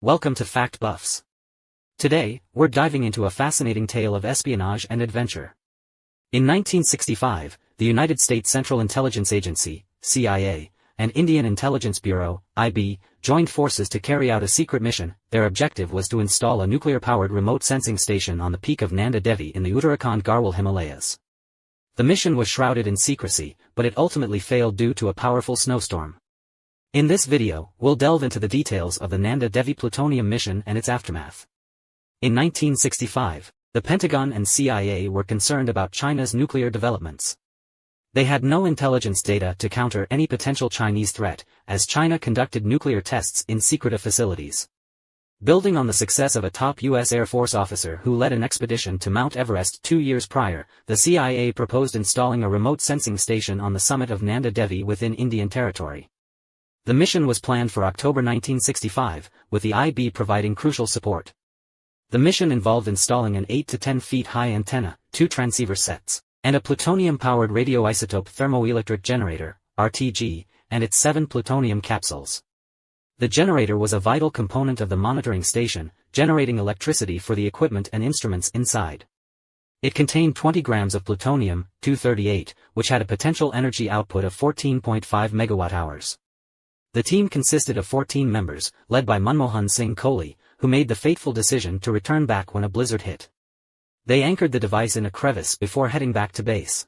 Welcome to Fact Buffs. Today, we're diving into a fascinating tale of espionage and adventure. In 1965, the United States Central Intelligence Agency, CIA, and Indian Intelligence Bureau, IB, joined forces to carry out a secret mission. Their objective was to install a nuclear-powered remote sensing station on the peak of Nanda Devi in the Uttarakhand Garhwal Himalayas. The mission was shrouded in secrecy, but it ultimately failed due to a powerful snowstorm. In this video, we'll delve into the details of the Nanda Devi Plutonium Mission and its aftermath. In 1965, the Pentagon and CIA were concerned about China's nuclear developments. They had no intelligence data to counter any potential Chinese threat, as China conducted nuclear tests in secretive facilities. Building on the success of a top U.S. Air Force officer who led an expedition to Mount Everest 2 years prior, the CIA proposed installing a remote sensing station on the summit of Nanda Devi within Indian territory. The mission was planned for October 1965, with the IB providing crucial support. The mission involved installing an 8 to 10 feet high antenna, 2 transceiver sets, and a plutonium-powered radioisotope thermoelectric generator, RTG, and its 7 plutonium capsules. The generator was a vital component of the monitoring station, generating electricity for the equipment and instruments inside. It contained 20 grams of plutonium-238, which had a potential energy output of 14.5 megawatt-hours. The team consisted of 14 members, led by Manmohan Singh Kohli, who made the fateful decision to return back when a blizzard hit. They anchored the device in a crevice before heading back to base.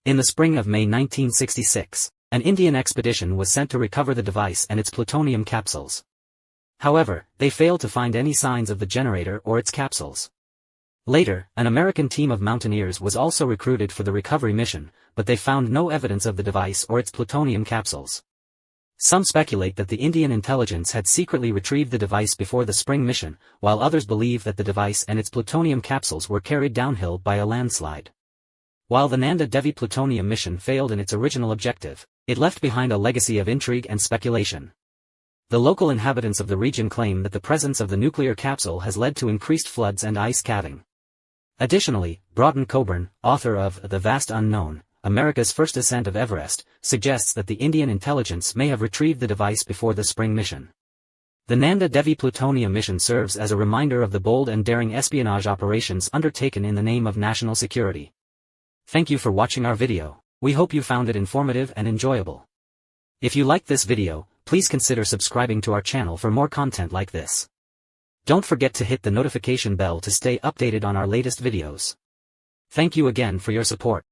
In the spring of May 1966, an Indian expedition was sent to recover the device and its plutonium capsules. However, they failed to find any signs of the generator or its capsules. Later, an American team of mountaineers was also recruited for the recovery mission, but they found no evidence of the device or its plutonium capsules. Some speculate that the Indian intelligence had secretly retrieved the device before the spring mission, while others believe that the device and its plutonium capsules were carried downhill by a landslide. While the Nanda Devi Plutonium Mission failed in its original objective, it left behind a legacy of intrigue and speculation. The local inhabitants of the region claim that the presence of the nuclear capsule has led to increased floods and ice calving. Additionally, Broughton Coburn, author of The Vast Unknown, America's First Ascent of Everest, suggests that the Indian intelligence may have retrieved the device before the spring mission. The Nanda Devi Plutonium Mission serves as a reminder of the bold and daring espionage operations undertaken in the name of national security. Thank you for watching our video. We hope you found it informative and enjoyable. If you liked this video, please consider subscribing to our channel for more content like this. Don't forget to hit the notification bell to stay updated on our latest videos. Thank you again for your support.